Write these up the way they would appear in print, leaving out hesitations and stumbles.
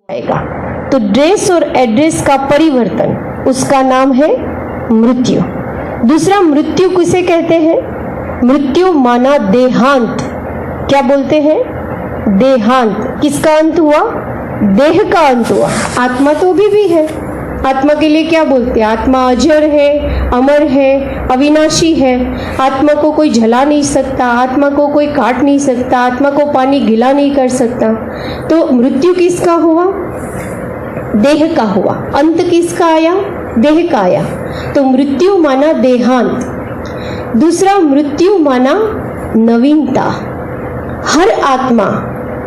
आएगा। तो ड्रेस और एड्रेस का परिवर्तन, उसका नाम है मृत्यु। दूसरा, मृत्यु किसे कहते हैं? मृत्यु माना देहांत। क्या बोलते हैं? देहांत। किसका अंत हुआ? देह का अंत हुआ। आत्मा तो अभी भी है। आत्मा के लिए क्या बोलते हैं? आत्मा अजर है, अमर है, अविनाशी है। आत्मा को कोई जला नहीं सकता, आत्मा को कोई काट नहीं सकता, आत्मा को पानी गीला नहीं कर सकता। तो मृत्यु किसका हुआ? देह का हुआ। अंत किसका आया? देह का आया। तो मृत्यु माना देहांत। दूसरा, मृत्यु माना नवीनता। हर आत्मा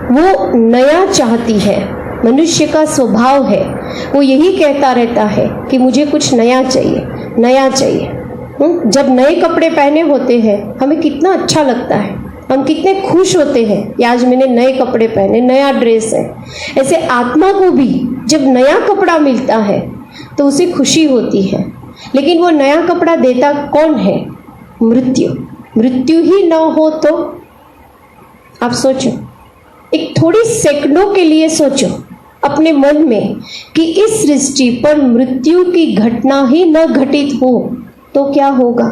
वो नया चाहती है। मनुष्य का स्वभाव है, वो यही कहता रहता है कि मुझे कुछ नया चाहिए, नया चाहिए। जब नए कपड़े पहने होते हैं हमें कितना अच्छा लगता है, हम कितने खुश होते हैं कि आज मैंने नए कपड़े पहने, नया ड्रेस है। ऐसे आत्मा को भी जब नया कपड़ा मिलता है तो उसे खुशी होती है। लेकिन वो नया कपड़ा देता कौन है? मृत्यु। मृत्यु ही न हो तो आप सोचो, एक थोड़ी सेकंडों के लिए सोचो अपने मन में कि इस सृष्टि पर मृत्यु की घटना ही न घटित हो तो क्या होगा?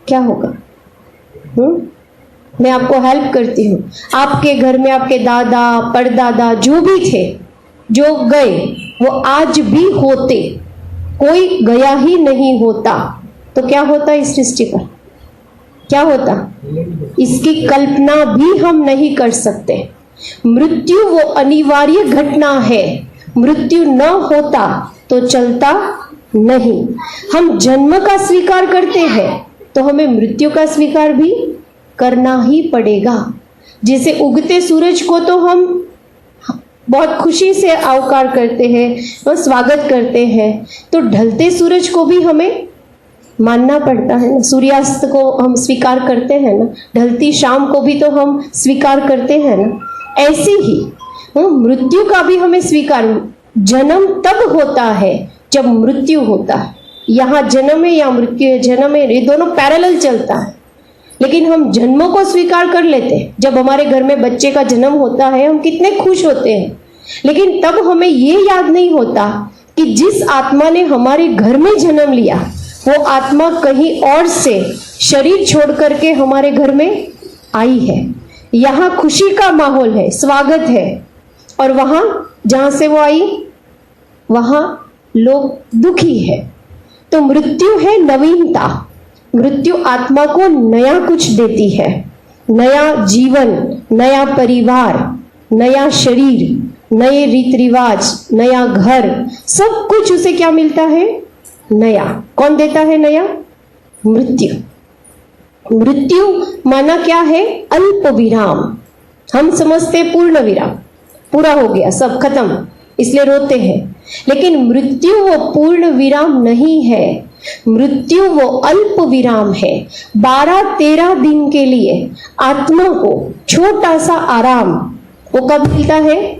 क्या होगा? मैं आपको हेल्प करती हूँ। आपके घर में आपके दादा परदादा जो भी थे, जो गए, वो आज भी होते, कोई गया ही नहीं होता तो क्या होता इस सृष्टि पर? क्या होता? इसकी कल्पना भी हम नहीं कर सकते। मृत्यु वो अनिवार्य घटना है। मृत्यु न होता तो चलता नहीं। हम जन्म का स्वीकार करते हैं तो हमें मृत्यु का स्वीकार भी करना ही पड़ेगा। जैसे उगते सूरज को तो हम बहुत खुशी से आवकार करते हैं और स्वागत करते हैं, तो ढलते सूरज को भी हमें मानना पड़ता है ना। सूर्यास्त को हम स्वीकार करते हैं ना, ढलती शाम को भी तो हम स्वीकार करते हैं ना। ऐसे ही मृत्यु का भी हमें स्वीकार। जन्म तब होता है जब मृत्यु होता है। यहाँ जन्म है या मृत्यु है, जन्म है, ये दोनों पैरेलल चलता है। लेकिन हम जन्मों को स्वीकार कर लेते हैं। जब हमारे घर में बच्चे का जन्म होता है हम कितने खुश होते हैं, लेकिन तब हमें ये याद नहीं होता कि जिस आत्मा ने हमारे घर में जन्म लिया वो आत्मा कहीं और से शरीर छोड़ करके हमारे घर में आई है। यहाँ खुशी का माहौल है, स्वागत है, और वहां जहां से वो आई वहां लोग दुखी है। तो मृत्यु है नवीनता। मृत्यु आत्मा को नया कुछ देती है, नया जीवन, नया परिवार, नया शरीर, नए रीति रिवाज, नया घर, सब कुछ उसे क्या मिलता है? नया। कौन देता है नया? मृत्यु। मृत्यु माना क्या है? अल्प विराम। हम समझते पूर्ण विराम, पूरा हो गया, सब खत्म, इसलिए रोते हैं। लेकिन मृत्यु वो पूर्ण विराम नहीं है। मृत्यु वो अल्प विराम है। 12-13 दिन के लिए आत्मा को छोटा सा आराम वो कब मिलता है?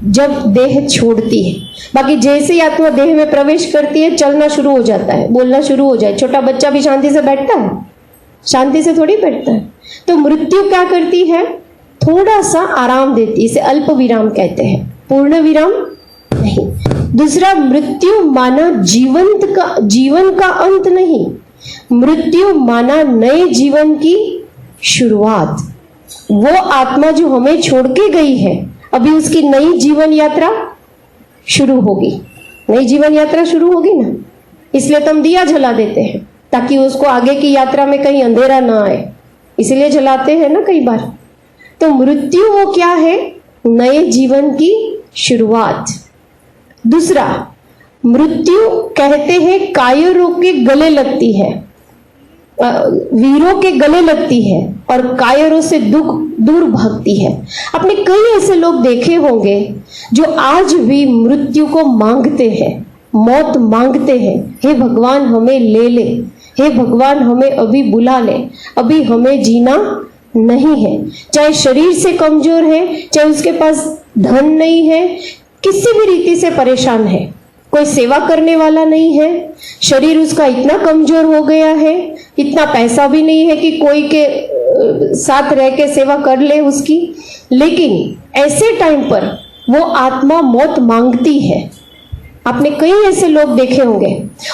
जब देह छोड़ती है। बाकी जैसे ही आत्मा देह में प्रवेश करती है चलना शुरू हो जाता है, बोलना शुरू हो जाए। छोटा बच्चा भी शांति से बैठता है? शांति से थोड़ी बैठता है। तो मृत्यु क्या करती है? थोड़ा सा आराम देती है। इसे अल्प विराम कहते हैं, पूर्ण विराम नहीं। दूसरा, मृत्यु माना जीवन का अंत नहीं। मृत्यु माना नए जीवन की शुरुआत। वो आत्मा जो हमें छोड़ के गई है, अभी उसकी नई जीवन यात्रा शुरू होगी। नई जीवन यात्रा शुरू होगी ना, इसलिए तो हम दिया जला देते हैं ताकि उसको आगे की यात्रा में कहीं अंधेरा ना आए, इसलिए जलाते हैं ना कई बार। तो मृत्यु वो क्या है? नए जीवन की शुरुआत। दूसरा, मृत्यु कहते हैं कायरों के गले लगती है, वीरों के गले लगती है और कायरों से दूर भागती है। आपने कई ऐसे लोग देखे होंगे जो आज भी मृत्यु को मांगते हैं, मौत मांगते हैं। हे भगवान हमें ले ले, हे भगवान हमें अभी बुला ले, अभी हमें जीना नहीं है। चाहे शरीर से कमजोर है, चाहे उसके पास धन नहीं है, किसी भी रीति से परेशान है, कोई सेवा करने वाला नहीं है, शरीर उसका इतना कमजोर हो गया है, इतना पैसा भी नहीं है कि कोई के साथ रह के सेवा कर ले उसकी। लेकिन ऐसे टाइम पर वो आत्मा मौत मांगती है। आपने कई ऐसे लोग देखे होंगे।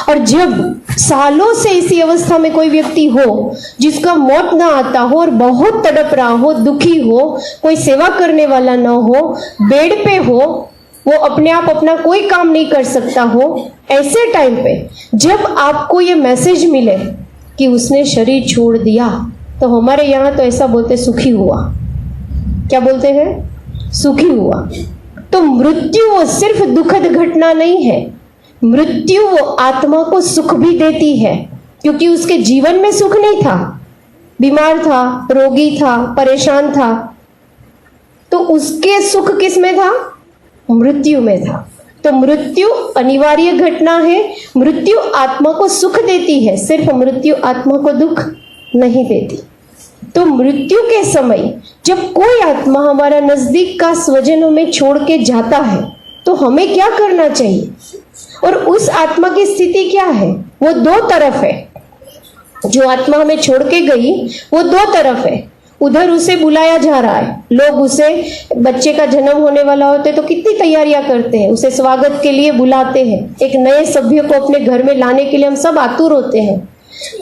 और जब सालों से इसी अवस्था में कोई व्यक्ति हो जिसका मौत ना आता हो और बहुत तड़प रहा हो, दुखी हो, कोई सेवा करने वाला ना हो, बेड पे हो, वो अपने आप अपना कोई काम नहीं कर सकता हो, ऐसे टाइम पे जब आपको ये मैसेज मिले कि उसने शरीर छोड़ दिया, तो हमारे यहाँ तो ऐसा बोलते सुखी हुआ। क्या बोलते हैं? सुखी हुआ। तो मृत्यु वो सिर्फ दुखद घटना नहीं है, मृत्यु वो आत्मा को सुख भी देती है, क्योंकि उसके जीवन में सुख नहीं था, बीमार था, रोगी था, परेशान था, तो उसके सुख किस में था? मृत्यु में था। तो मृत्यु अनिवार्य घटना है, मृत्यु आत्मा को सुख देती है, सिर्फ मृत्यु आत्मा को दुख नहीं देती। तो मृत्यु के समय जब कोई आत्मा हमारा नजदीक का स्वजनों में छोड़ के जाता है, तो हमें क्या करना चाहिए? और उस आत्मा की स्थिति क्या है? वो दो तरफ है। जो आत्मा हमें छोड़ के गई वो दो तरफ है। उधर उसे बुलाया जा रहा है, लोग उसे, बच्चे का जन्म होने वाला होते तो कितनी तैयारियां करते हैं, उसे स्वागत के लिए बुलाते हैं, एक नए सभ्य को अपने घर में लाने के लिए हम सब आतुर होते हैं।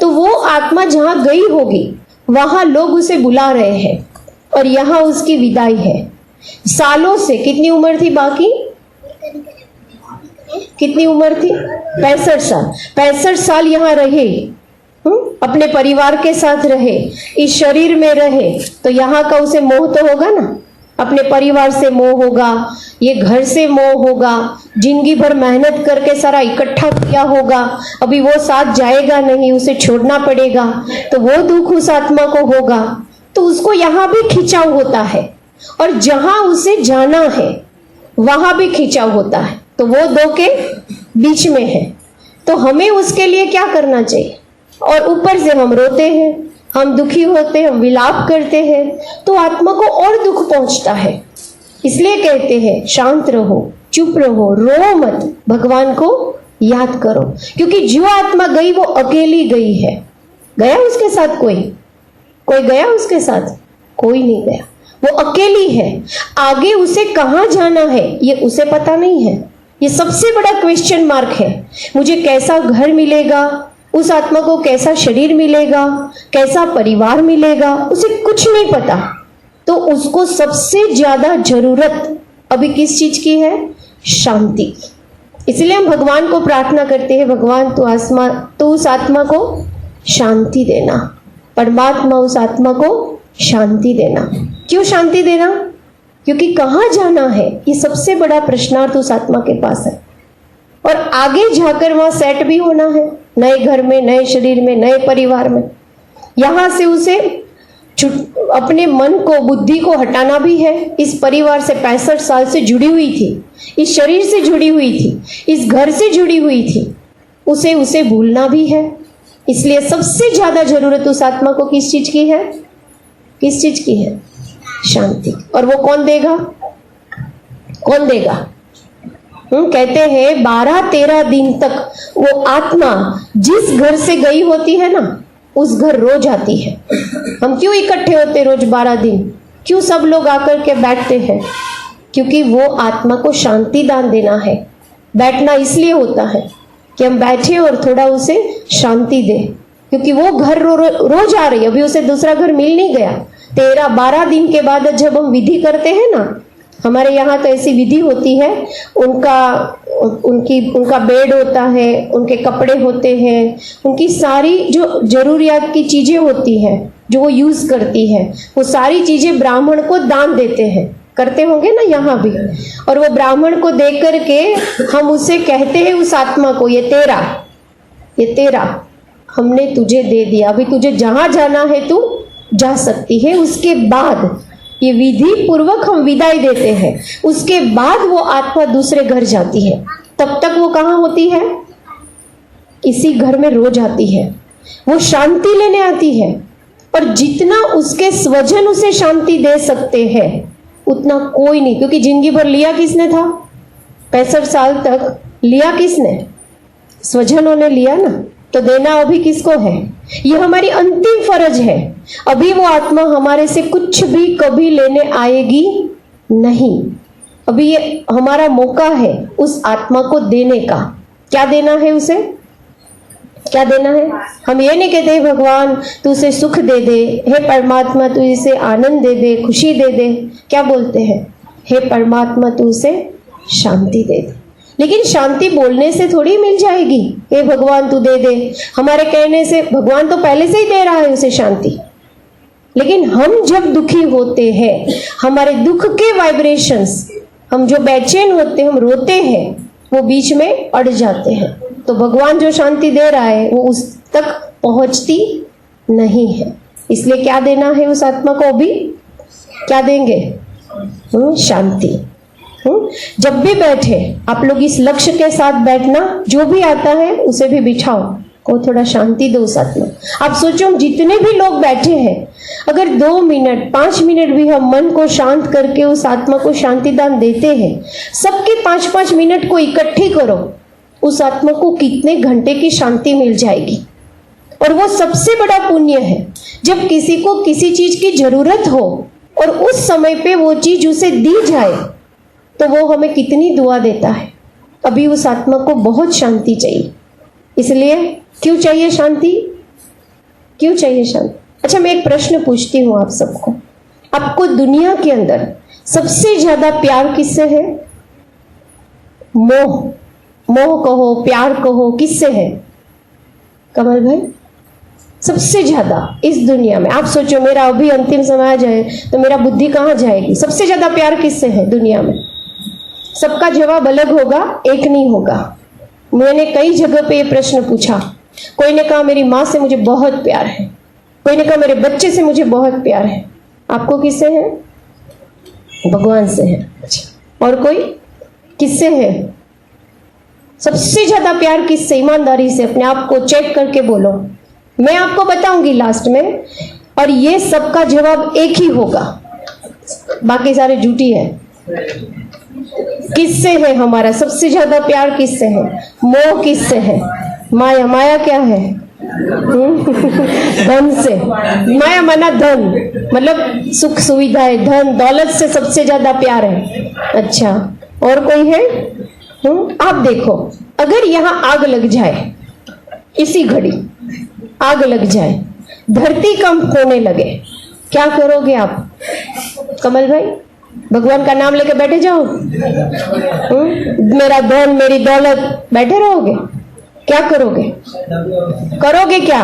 तो वो आत्मा जहां गई होगी वहां लोग उसे बुला रहे हैं और यहाँ उसकी विदाई है। सालों से, कितनी उम्र थी बाकी? कितनी उम्र थी? 65 साल। 65 साल यहाँ रहे, अपने परिवार के साथ रहे, इस शरीर में रहे, तो यहाँ का उसे मोह तो होगा ना, अपने परिवार से मोह होगा, ये घर से मोह होगा, जिंदगी भर मेहनत करके सारा इकट्ठा किया होगा, अभी वो साथ जाएगा नहीं, उसे छोड़ना पड़ेगा, तो वो दुख उस आत्मा को होगा। तो उसको यहाँ भी खिंचाव होता है और जहां उसे जाना है वहां भी खिंचाव होता है, तो वो दो के बीच में है। तो हमें उसके लिए क्या करना चाहिए? और ऊपर से हम रोते हैं, हम दुखी होते हैं, हम विलाप करते हैं, तो आत्मा को और दुख पहुंचता है। इसलिए कहते हैं शांत रहो, चुप रहो, रो मत, भगवान को याद करो, क्योंकि जो आत्मा गई वो अकेली गई है। गया उसके साथ कोई गया उसके साथ? कोई नहीं गया, वो अकेली है। आगे उसे कहाँ जाना है ये उसे पता नहीं है। ये सबसे बड़ा क्वेश्चन मार्क है। मुझे कैसा घर मिलेगा, उस आत्मा को कैसा शरीर मिलेगा, कैसा परिवार मिलेगा, उसे कुछ नहीं पता। तो उसको सबसे ज्यादा जरूरत अभी किस चीज की है? शांति। इसलिए हम भगवान को प्रार्थना करते हैं, भगवान तू उस आत्मा को शांति देना, परमात्मा उस आत्मा को शांति देना। क्यों शांति देना? क्योंकि कहाँ जाना है ये सबसे बड़ा प्रश्नार्थ उस आत्मा के पास है, और आगे जाकर वहां सेट भी होना है, नए घर में, नए शरीर में, नए परिवार में। यहां से उसे अपने मन को, बुद्धि को हटाना भी है। इस परिवार से 65 साल से जुड़ी हुई थी, इस शरीर से जुड़ी हुई थी, इस घर से जुड़ी हुई थी, उसे भूलना भी है। इसलिए सबसे ज्यादा जरूरत उस आत्मा को किस चीज की है? किस चीज की है? शांति। और वो कौन देगा? कौन देगा? कहते हैं 12-13 दिन तक वो आत्मा जिस घर से गई होती है ना, उस घर रोज आती है। हम क्यों इकट्ठे होते रोज 12 दिन? क्यों सब लोग आकर के बैठते हैं? क्योंकि वो आत्मा को शांति दान देना है। बैठना इसलिए होता है कि हम बैठे और थोड़ा उसे शांति दे, क्योंकि वो घर रोज आ रही है, अभी उसे दूसरा घर मिल नहीं गया। 13-12 दिन के बाद जब हम विधि करते हैं ना, हमारे यहाँ तो ऐसी विधि होती है, उनका बेड होता है, उनके कपड़े होते हैं, उनकी सारी जो जरूरियात की चीजें होती हैं जो वो यूज करती है, वो सारी चीजें ब्राह्मण को दान देते हैं। करते होंगे ना यहाँ भी। और वो ब्राह्मण को दे करके हम उसे कहते हैं, उस आत्मा को, ये तेरा हमने तुझे दे दिया, अभी तुझे जहां जाना है तू जा सकती है। उसके बाद ये विधि पूर्वक हम विदाई देते हैं, उसके बाद वो आत्मा दूसरे घर जाती है। तब तक वो कहाँ होती है? इसी घर में रोज आती है, वो शांति लेने आती है। और जितना उसके स्वजन उसे शांति दे सकते हैं उतना कोई नहीं, क्योंकि जिंदगी भर लिया किसने था? 65 साल तक लिया किसने? स्वजनों ने लिया ना, तो देना अभी किसको है? ये हमारी अंतिम फर्ज है। अभी वो आत्मा हमारे से कुछ भी कभी लेने आएगी नहीं। अभी ये हमारा मौका है उस आत्मा को देने का। क्या देना है उसे? क्या देना है? हम ये नहीं कहते भगवान तू उसे सुख दे दे, हे परमात्मा तू इसे आनंद दे दे, खुशी दे दे। क्या बोलते हैं? हे परमात्मा तू उसे शांति दे दे। लेकिन शांति बोलने से थोड़ी मिल जाएगी, हे भगवान तू दे दे। हमारे कहने से भगवान तो पहले से ही दे रहा है उसे शांति। लेकिन हम जब दुखी होते हैं, हमारे दुख के वाइब्रेशंस, हम जो बेचैन होते हैं, हम रोते हैं, वो बीच में अड़ जाते हैं। तो भगवान जो शांति दे रहा है वो उस तक पहुंचती नहीं है। इसलिए क्या देना है उस आत्मा को? अभी क्या देंगे? शांति। जब भी बैठे आप लोग इस लक्ष्य के साथ बैठना, जो भी आता है उसे भी बिठाओ, को थोड़ा शांति दो उस आत्मा। आप सोचो जितने भी लोग बैठे हैं, अगर 2 मिनट 5 मिनट भी हम मन को शांत करके उस आत्मा को शांति दान देते हैं, सबके 5-5 मिनट को इकट्ठी करो, उस आत्मा को कितने घंटे की शांति मिल जाएगी। और वो सबसे बड़ा पुण्य है जब किसी को किसी चीज की जरूरत हो और उस समय पे वो चीज उसे दी जाए, तो वो हमें कितनी दुआ देता है। अभी उस आत्मा को बहुत शांति चाहिए। इसलिए क्यों चाहिए शांति? क्यों चाहिए शांति? अच्छा, मैं एक प्रश्न पूछती हूँ आप सबको, आपको दुनिया के अंदर सबसे ज्यादा प्यार किससे है? मोह, मोह कहो, प्यार कहो, किससे है? कमल भाई, सबसे ज्यादा इस दुनिया में। आप सोचो मेरा अभी अंतिम समय आ जाए तो मेरा बुद्धि कहाँ जाएगी? सबसे ज्यादा प्यार किससे है दुनिया में? सबका जवाब अलग होगा, एक नहीं होगा। मैंने कई जगह पे ये प्रश्न पूछा। कोई ने कहा मेरी माँ से मुझे बहुत प्यार है, कोई ने कहा मेरे बच्चे से मुझे बहुत प्यार है। आपको किससे है? भगवान से है। अच्छा, और कोई किससे है? सबसे ज्यादा प्यार किससे? ईमानदारी से अपने आप को चेक करके बोलो। मैं आपको बताऊंगी लास्ट में, और ये सबका जवाब एक ही होगा, बाकी सारे झूठी है। किससे है हमारा सबसे ज्यादा प्यार? किससे है? मोह किससे है? माया। माया क्या है? धन से। माया माना धन, मतलब सुख सुविधाएं, धन दौलत से सबसे ज्यादा प्यार है। अच्छा, और कोई है? आप देखो, अगर यहाँ आग लग जाए, इसी घड़ी आग लग जाए, धरती कंप होने लगे, क्या करोगे आप? कमल भाई, भगवान का नाम लेके बैठे जाओ? मेरा धन, मेरी दौलत, बैठे रहोगे? क्या करोगे? करोगे क्या?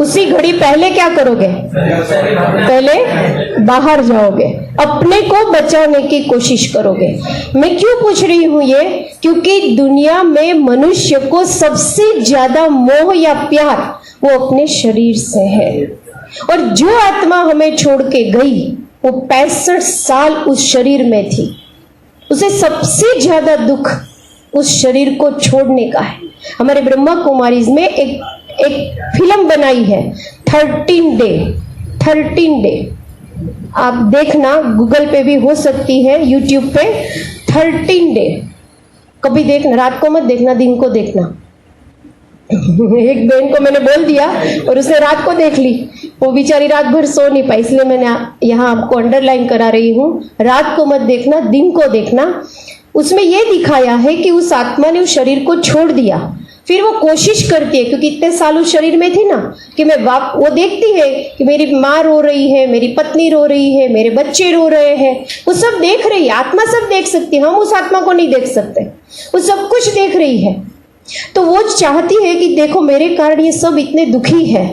उसी घड़ी पहले क्या करोगे? पहले बाहर जाओगे, अपने को बचाने की कोशिश करोगे। मैं क्यों पूछ रही हूं ये? क्योंकि दुनिया में मनुष्य को सबसे ज्यादा मोह या प्यार वो अपने शरीर से है। और जो आत्मा हमें छोड़ के गई वो 65 साल उस शरीर में थी। उसे सबसे ज्यादा दुख उस शरीर को छोड़ने का है। हमारे ब्रह्मा कुमारीज में एक फिल्म बनाई है 13 डे। आप देखना, गूगल पे भी हो सकती है, यूट्यूब पे। 13 डे कभी देखना, रात को मत देखना, दिन को देखना। एक बहन को मैंने बोल दिया और उसने रात को देख ली, वो बेचारी रात भर सो नहीं पाई, इसलिए मैंने यहाँ आपको अंडरलाइन करा रही हूँ, रात को मत देखना, दिन को देखना। उसमें ये दिखाया है कि उस आत्मा ने उस शरीर को छोड़ दिया, फिर वो कोशिश करती है, क्योंकि इतने साल उस शरीर में थी ना, कि वो देखती है कि मेरी माँ रो रही है, मेरी पत्नी रो रही है, मेरे बच्चे रो रहे हैं, वो सब देख रही है। आत्मा सब देख सकती है, हम उस आत्मा को नहीं देख सकते, वो सब कुछ देख रही है। तो वो चाहती है कि देखो मेरे कारण ये सब इतने दुखी है,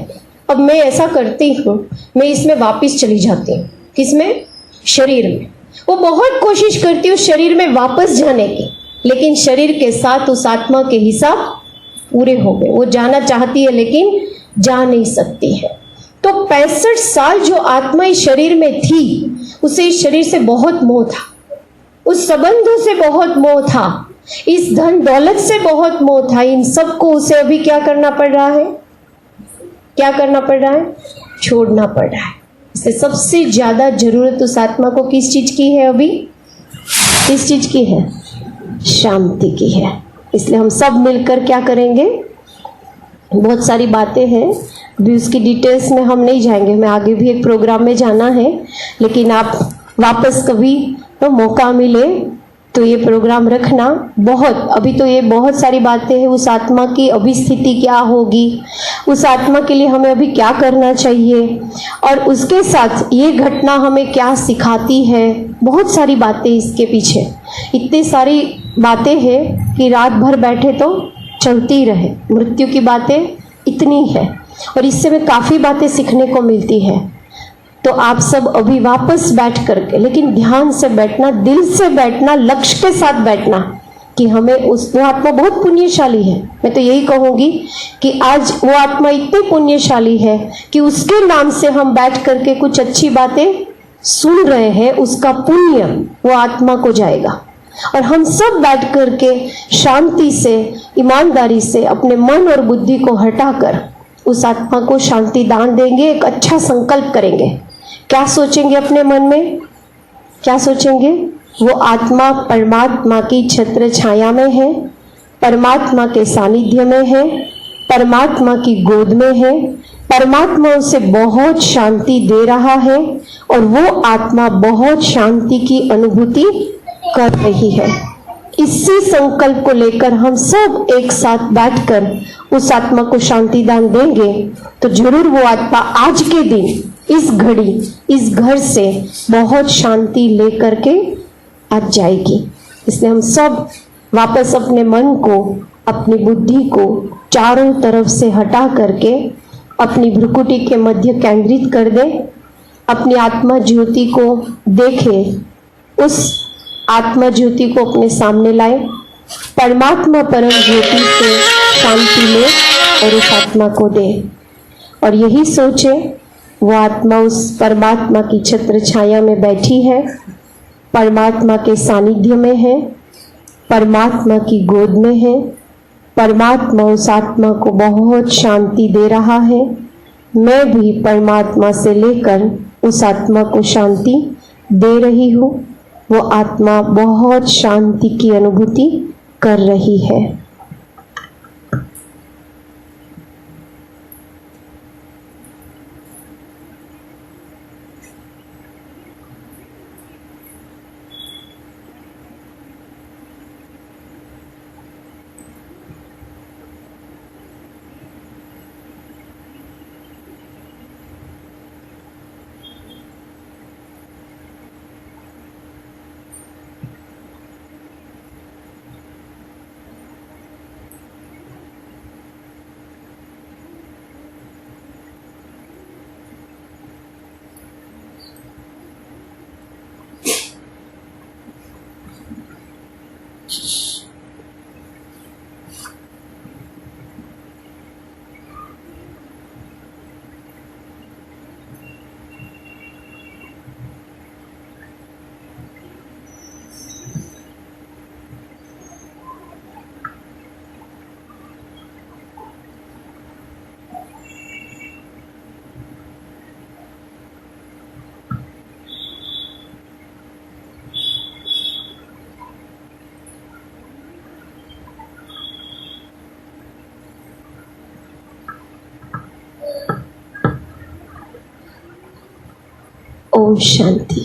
अब मैं ऐसा करती हूँ, मैं इसमें वापस चली जाती हूँ। किसमें? शरीर में। वो बहुत कोशिश करती है उस शरीर में वापस जाने की, लेकिन शरीर के साथ उस आत्मा के हिसाब पूरे हो गए। वो जाना चाहती है लेकिन जा नहीं सकती है। तो 65 साल जो आत्मा इस शरीर में थी, उसे इस शरीर से बहुत मोह था, उस संबंधों से बहुत मोह था, इस धन दौलत से बहुत मोह था। इन सबको उसे अभी क्या करना पड़ रहा है? क्या करना पड़ रहा है? छोड़ना पड़ रहा है। इससे सबसे ज्यादा जरूरत उस आत्मा को किस चीज की है? अभी किस चीज की है? शांति की है। इसलिए हम सब मिलकर क्या करेंगे? बहुत सारी बातें हैं, अभी उसकी डिटेल्स में हम नहीं जाएंगे, हमें आगे भी एक प्रोग्राम में जाना है, लेकिन आप वापस कभी तो मौका मिले तो ये प्रोग्राम रखना बहुत, अभी तो ये बहुत सारी बातें हैं, उस आत्मा की अभी स्थिति क्या होगी, उस आत्मा के लिए हमें अभी क्या करना चाहिए, और उसके साथ ये घटना हमें क्या सिखाती है। बहुत सारी बातें इसके पीछे, इतनी सारी बातें हैं कि रात भर बैठे तो चलती रहे। मृत्यु की बातें इतनी है और इससे में काफ़ी बातें सीखने को मिलती है। तो आप सब अभी वापस बैठ करके, लेकिन ध्यान से बैठना, दिल से बैठना, लक्ष्य के साथ बैठना कि हमें वो आत्मा बहुत पुण्यशाली है। मैं तो यही कहूंगी कि आज वो आत्मा इतनी पुण्यशाली है कि उसके नाम से हम बैठ करके कुछ अच्छी बातें सुन रहे हैं, उसका पुण्य वो आत्मा को जाएगा। और हम सब बैठ करके शांति से, ईमानदारी से अपने मन और बुद्धि को हटाकर उस आत्मा को शांति दान देंगे, एक अच्छा संकल्प करेंगे। क्या सोचेंगे अपने मन में, क्या सोचेंगे? वो आत्मा परमात्मा की छत्र छाया में है, परमात्मा के सानिध्य में है, परमात्मा की गोद में है, परमात्मा उसे बहुत शांति दे रहा है और वो आत्मा बहुत शांति की अनुभूति कर रही है। इसी संकल्प को लेकर हम सब एक साथ बैठकर उस आत्मा को शांति दान देंगे तो जरूर वो आत्मा आज के दिन, इस घड़ी, इस घर से बहुत शांति लेकर के आज जाएगी। इसलिए हम सब वापस अपने मन को, अपनी बुद्धि को चारों तरफ से हटा करके अपनी भ्रुकुटी के मध्य केंद्रित कर दे, अपनी आत्मा ज्योति को देखे, उस आत्मा ज्योति को अपने सामने लाए, परमात्मा परम ज्योति से शांति ले और उस आत्मा को दे। और यही सोचे वो आत्मा उस परमात्मा की छत्र छाया में बैठी है, परमात्मा के सानिध्य में है, परमात्मा की गोद में है, परमात्मा उस आत्मा को बहुत शांति दे रहा है। मैं भी परमात्मा से लेकर उस आत्मा को शांति दे रही हूँ। वो आत्मा बहुत शांति की अनुभूति कर रही है। ओम शांति।